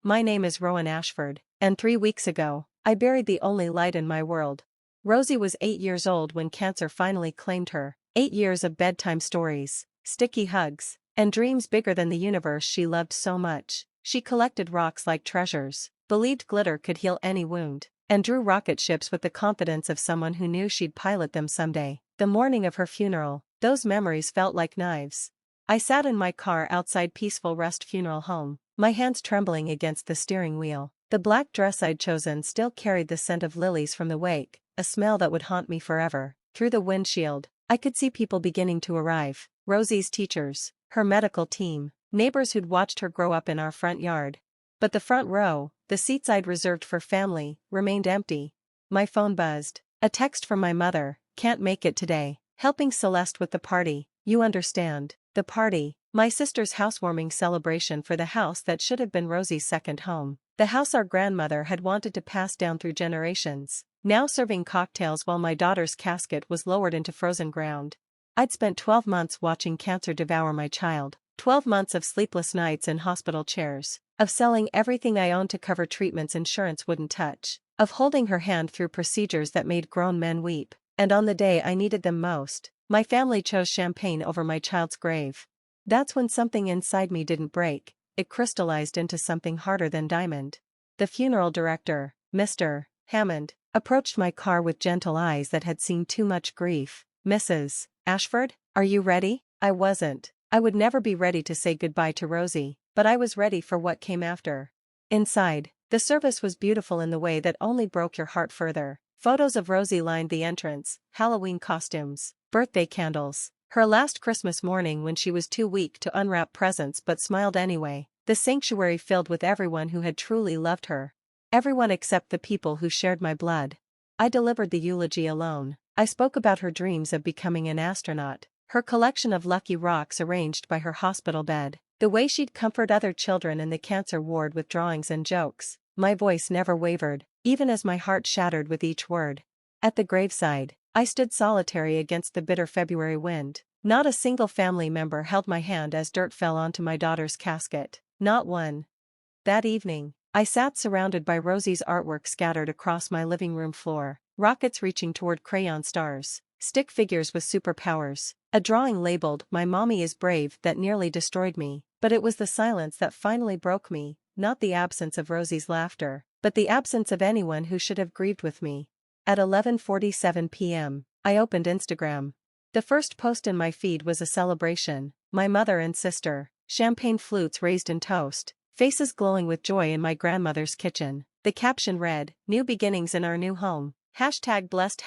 My name is Rowan Ashford, and 3 weeks ago, I buried the only light in my world. Rosie was 8 years old when cancer finally claimed her. 8 years of bedtime stories, sticky hugs, and dreams bigger than the universe she loved so much. She collected rocks like treasures, believed glitter could heal any wound, and drew rocket ships with the confidence of someone who knew she'd pilot them someday. The morning of her funeral, those memories felt like knives. I sat in my car outside Peaceful Rest Funeral Home, my hands trembling against the steering wheel. The black dress I'd chosen still carried the scent of lilies from the wake, a smell that would haunt me forever. Through the windshield, I could see people beginning to arrive. Rosie's teachers, her medical team, neighbors who'd watched her grow up in our front yard. But the front row, the seats I'd reserved for family, remained empty. My phone buzzed. A text from my mother, "Can't make it today. Helping Celeste with the party, you understand." The party, my sister's housewarming celebration for the house that should have been Rosie's second home. The house our grandmother had wanted to pass down through generations, now serving cocktails while my daughter's casket was lowered into frozen ground. I'd spent 12 months watching cancer devour my child, 12 months of sleepless nights in hospital chairs, of selling everything I owned to cover treatments insurance wouldn't touch, of holding her hand through procedures that made grown men weep, and on the day I needed them most, my family chose champagne over my child's grave. That's when something inside me didn't break, it crystallized into something harder than diamond. The funeral director, Mr. Hammond, approached my car with gentle eyes that had seen too much grief. "Mrs. Ashford, are you ready?" I wasn't. I would never be ready to say goodbye to Rosie, but I was ready for what came after. Inside, the service was beautiful in the way that only broke your heart further. Photos of Rosie lined the entrance, Halloween costumes, birthday candles, her last Christmas morning when she was too weak to unwrap presents but smiled anyway, the sanctuary filled with everyone who had truly loved her. Everyone except the people who shared my blood. I delivered the eulogy alone. I spoke about her dreams of becoming an astronaut, her collection of lucky rocks arranged by her hospital bed, the way she'd comfort other children in the cancer ward with drawings and jokes. My voice never wavered, even as my heart shattered with each word. At the graveside, I stood solitary against the bitter February wind. Not a single family member held my hand as dirt fell onto my daughter's casket. Not one. That evening, I sat surrounded by Rosie's artwork scattered across my living room floor, rockets reaching toward crayon stars, stick figures with superpowers, a drawing labeled "My Mommy is Brave" that nearly destroyed me. But it was the silence that finally broke me, not the absence of Rosie's laughter, but the absence of anyone who should have grieved with me. At 11:47 p.m., I opened Instagram. The first post in my feed was a celebration, my mother and sister, champagne flutes raised in toast, faces glowing with joy in my grandmother's kitchen. The caption read, "New beginnings in our new home. #blessed,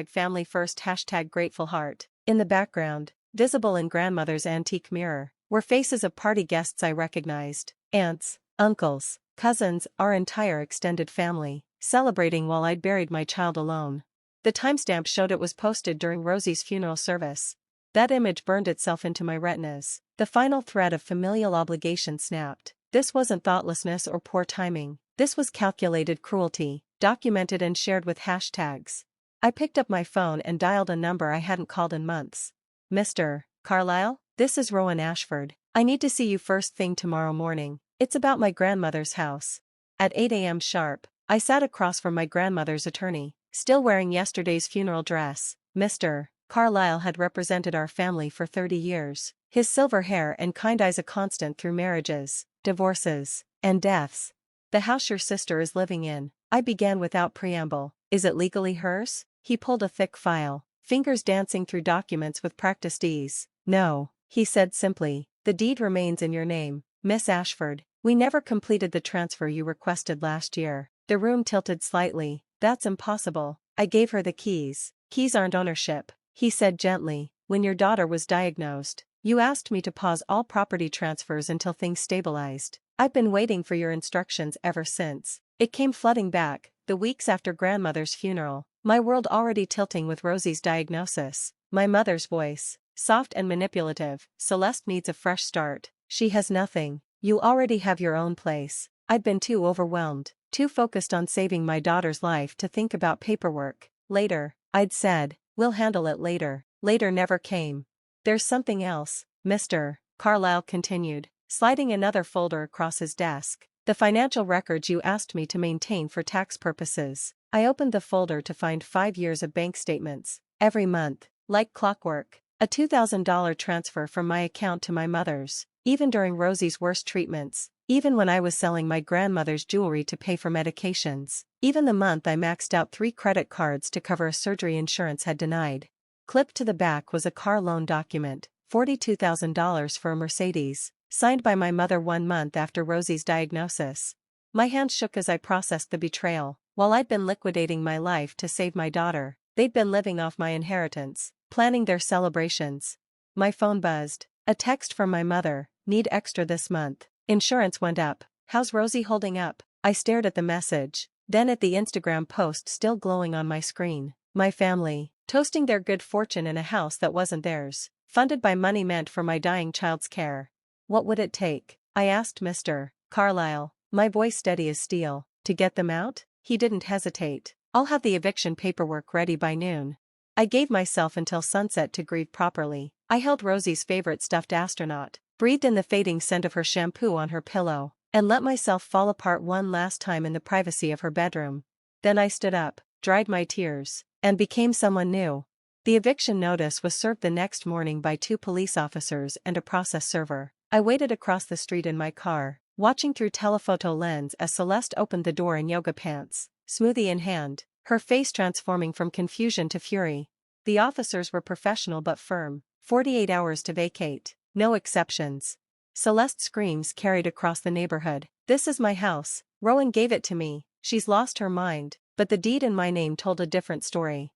#family first, #grateful heart." In the background, visible in grandmother's antique mirror, were faces of party guests I recognized, aunts, uncles, cousins, our entire extended family, celebrating while I'd buried my child alone. The timestamp showed it was posted during Rosie's funeral service. That image burned itself into my retinas. The final thread of familial obligation snapped. This wasn't thoughtlessness or poor timing. This was calculated cruelty, documented and shared with hashtags. I picked up my phone and dialed a number I hadn't called in months. "Mr. Carlyle? This is Rowan Ashford. I need to see you first thing tomorrow morning. It's about my grandmother's house." At 8 a.m. sharp, I sat across from my grandmother's attorney, still wearing yesterday's funeral dress. Mr. Carlyle had represented our family for 30 years, his silver hair and kind eyes a constant through marriages, divorces, and deaths. "The house your sister is living in," I began without preamble. "Is it legally hers?" He pulled a thick file, fingers dancing through documents with practiced ease. "No," he said simply, "the deed remains in your name, Miss Ashford. We never completed the transfer you requested last year." The room tilted slightly. "That's impossible." I gave her the keys. "Keys aren't ownership," he said gently. "When your daughter was diagnosed, you asked me to pause all property transfers until things stabilized. I've been waiting for your instructions ever since." It came flooding back, the weeks after grandmother's funeral, my world already tilting with Rosie's diagnosis. My mother's voice, soft and manipulative. "Celeste needs a fresh start. She has nothing. You already have your own place." I'd been too overwhelmed, too focused on saving my daughter's life to think about paperwork. "Later," I'd said. "We'll handle it later." Later never came. "There's something else," Mr. Carlyle continued, sliding another folder across his desk. The financial records you asked me to maintain for tax purposes. I opened the folder to find 5 years of bank statements. Every month, like clockwork, a $2,000 transfer from my account to my mother's, even during Rosie's worst treatments, even when I was selling my grandmother's jewelry to pay for medications, even the month I maxed out 3 credit cards to cover a surgery insurance had denied. Clipped to the back was a car loan document, $42,000 for a Mercedes, signed by my mother 1 month after Rosie's diagnosis. My hands shook as I processed the betrayal. While I'd been liquidating my life to save my daughter, they'd been living off my inheritance, planning their celebrations. My phone buzzed. A text from my mother, "Need extra this month. Insurance went up. How's Rosie holding up?" I stared at the message, then at the Instagram post still glowing on my screen. My family, toasting their good fortune in a house that wasn't theirs, funded by money meant for my dying child's care. What would it take? I asked Mr. Carlyle, my voice steady as steel, to get them out? He didn't hesitate. "I'll have the eviction paperwork ready by noon." I gave myself until sunset to grieve properly. I held Rosie's favorite stuffed astronaut, breathed in the fading scent of her shampoo on her pillow, and let myself fall apart one last time in the privacy of her bedroom. Then I stood up, dried my tears, and became someone new. The eviction notice was served the next morning by 2 police officers and a process server. I waited across the street in my car, watching through telephoto lens as Celeste opened the door in yoga pants, smoothie in hand, her face transforming from confusion to fury. The officers were professional but firm. 48 hours to vacate, no exceptions. Celeste's screams carried across the neighborhood. "This is my house. Rowan gave it to me. She's lost her mind." But the deed in my name told a different story.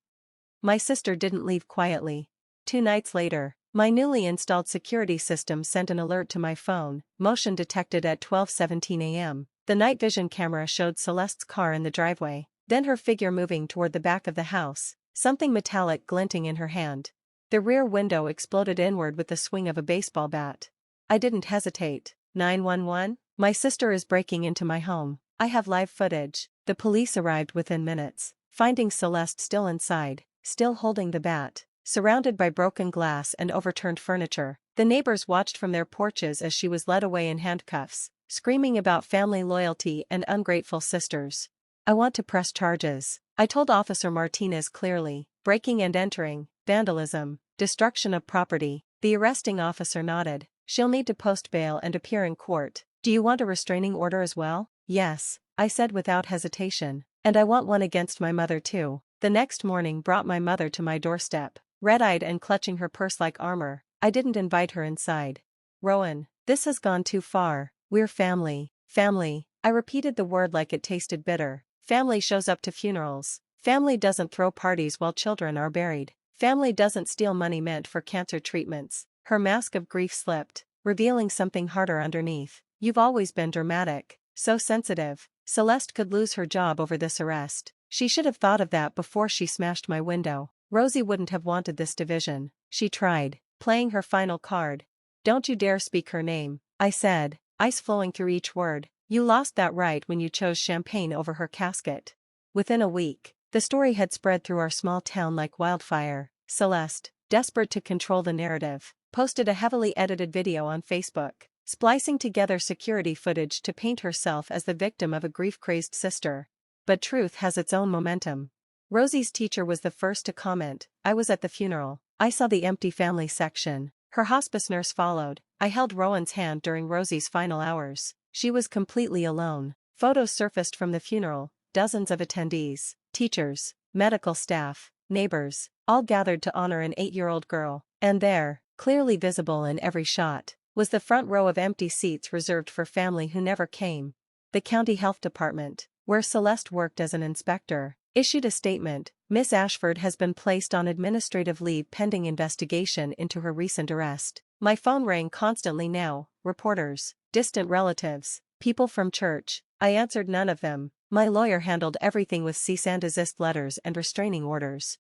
My sister didn't leave quietly. 2 nights later, my newly installed security system sent an alert to my phone, motion detected at 12:17 a.m. The night vision camera showed Celeste's car in the driveway, then her figure moving toward the back of the house, something metallic glinting in her hand. The rear window exploded inward with the swing of a baseball bat. I didn't hesitate. 911? My sister is breaking into my home. I have live footage. The police arrived within minutes, finding Celeste still inside, still holding the bat, surrounded by broken glass and overturned furniture. The neighbors watched from their porches as she was led away in handcuffs, screaming about family loyalty and ungrateful sisters. "I want to press charges," I told Officer Martinez clearly. "Breaking and entering, vandalism, destruction of property." The arresting officer nodded. "She'll need to post bail and appear in court. Do you want a restraining order as well?" "Yes," I said without hesitation. "And I want one against my mother too." The next morning brought my mother to my doorstep, red-eyed and clutching her purse like armor. I didn't invite her inside. "Rowan, this has gone too far. We're family." Family. I repeated the word like it tasted bitter. Family shows up to funerals. Family doesn't throw parties while children are buried. Family doesn't steal money meant for cancer treatments. Her mask of grief slipped, revealing something harder underneath. "You've always been dramatic, so sensitive." Celeste could lose her job over this arrest. She should have thought of that before she smashed my window. Rosie wouldn't have wanted this division. She tried, playing her final card. "Don't you dare speak her name," I said, ice flowing through each word. "You lost that right when you chose champagne over her casket." Within a week, the story had spread through our small town like wildfire. Celeste, desperate to control the narrative, posted a heavily edited video on Facebook, splicing together security footage to paint herself as the victim of a grief-crazed sister. But truth has its own momentum. Rosie's teacher was the first to comment. I was at the funeral. I saw the empty family section. Her hospice nurse followed. I held Rowan's hand during Rosie's final hours. She was completely alone. Photos surfaced from the funeral, dozens of attendees, teachers, medical staff, neighbors, all gathered to honor an 8-year-old girl. And there, clearly visible in every shot, was the front row of empty seats reserved for family who never came. The county health department, where Celeste worked as an inspector, issued a statement. "Miss Ashford has been placed on administrative leave pending investigation into her recent arrest." My phone rang constantly now. Reporters, distant relatives, people from church. I answered none of them. My lawyer handled everything with cease and desist letters and restraining orders.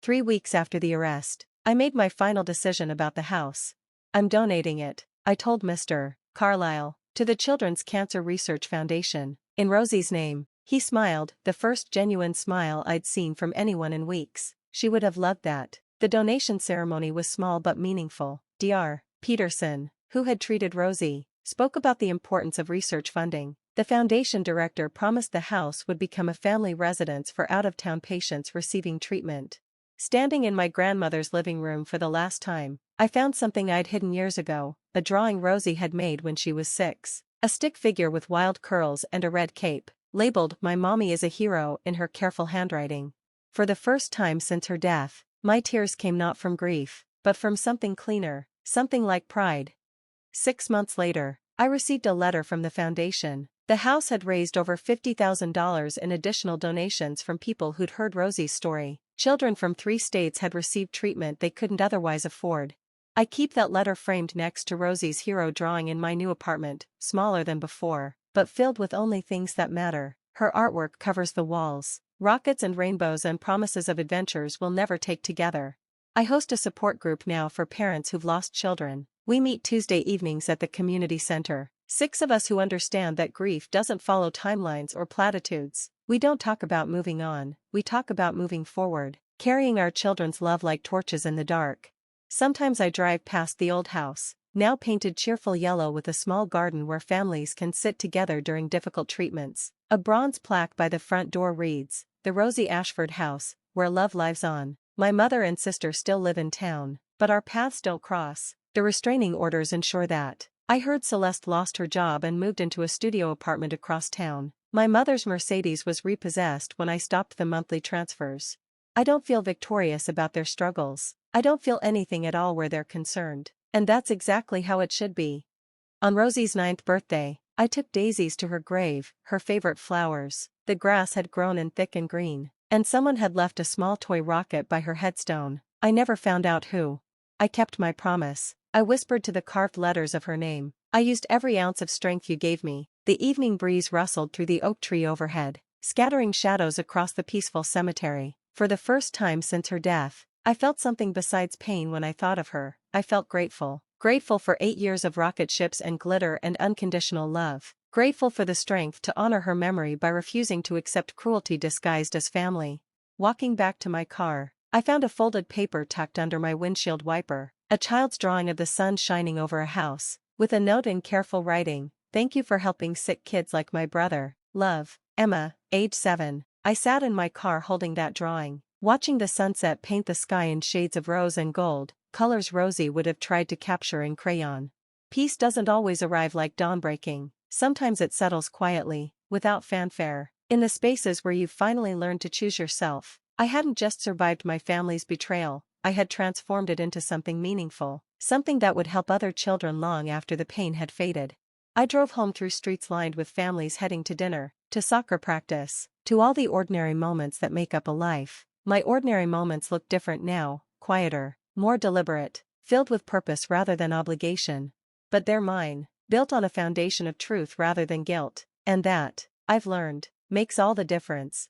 3 weeks after the arrest, I made my final decision about the house. "I'm donating it," I told Mr. Carlyle, "to the Children's Cancer Research Foundation, in Rosie's name." He smiled, the first genuine smile I'd seen from anyone in weeks. She would have loved that. The donation ceremony was small but meaningful. Dr. Peterson, who had treated Rosie, spoke about the importance of research funding. The foundation director promised the house would become a family residence for out-of-town patients receiving treatment. Standing in my grandmother's living room for the last time, I found something I'd hidden years ago, a drawing Rosie had made when she was 6. A stick figure with wild curls and a red cape, labeled "My Mommy is a Hero" in her careful handwriting. For the first time since her death, my tears came not from grief, but from something cleaner, something like pride. 6 months later, I received a letter from the foundation. The house had raised over $50,000 in additional donations from people who'd heard Rosie's story. Children from 3 states had received treatment they couldn't otherwise afford. I keep that letter framed next to Rosie's hero drawing in my new apartment, smaller than before, but filled with only things that matter. Her artwork covers the walls. Rockets and rainbows and promises of adventures we'll never take together. I host a support group now for parents who've lost children. We meet Tuesday evenings at the community center. 6 of us who understand that grief doesn't follow timelines or platitudes. We don't talk about moving on, we talk about moving forward, carrying our children's love like torches in the dark. Sometimes I drive past the old house, now painted cheerful yellow with a small garden where families can sit together during difficult treatments. A bronze plaque by the front door reads, "The Rosie Ashford House, where love lives on." My mother and sister still live in town, but our paths don't cross. The restraining orders ensure that. I heard Celeste lost her job and moved into a studio apartment across town. My mother's Mercedes was repossessed when I stopped the monthly transfers. I don't feel victorious about their struggles. I don't feel anything at all where they're concerned. And that's exactly how it should be. On Rosie's 9th birthday, I took daisies to her grave, her favorite flowers. The grass had grown in thick and green, and someone had left a small toy rocket by her headstone. I never found out who. I kept my promise. I whispered to the carved letters of her name. I used every ounce of strength you gave me. The evening breeze rustled through the oak tree overhead, scattering shadows across the peaceful cemetery. For the first time since her death, I felt something besides pain when I thought of her. I felt grateful. Grateful for 8 years of rocket ships and glitter and unconditional love. Grateful for the strength to honor her memory by refusing to accept cruelty disguised as family. Walking back to my car, I found a folded paper tucked under my windshield wiper. A child's drawing of the sun shining over a house, with a note in careful writing, "Thank you for helping sick kids like my brother. Love, Emma, age 7. I sat in my car holding that drawing, watching the sunset paint the sky in shades of rose and gold, colors Rosie would have tried to capture in crayon. Peace doesn't always arrive like dawn breaking. Sometimes it settles quietly, without fanfare, in the spaces where you've finally learned to choose yourself. I hadn't just survived my family's betrayal, I had transformed it into something meaningful, something that would help other children long after the pain had faded. I drove home through streets lined with families heading to dinner, to soccer practice, to all the ordinary moments that make up a life. My ordinary moments look different now, quieter, more deliberate, filled with purpose rather than obligation. But they're mine, built on a foundation of truth rather than guilt, and that, I've learned, makes all the difference.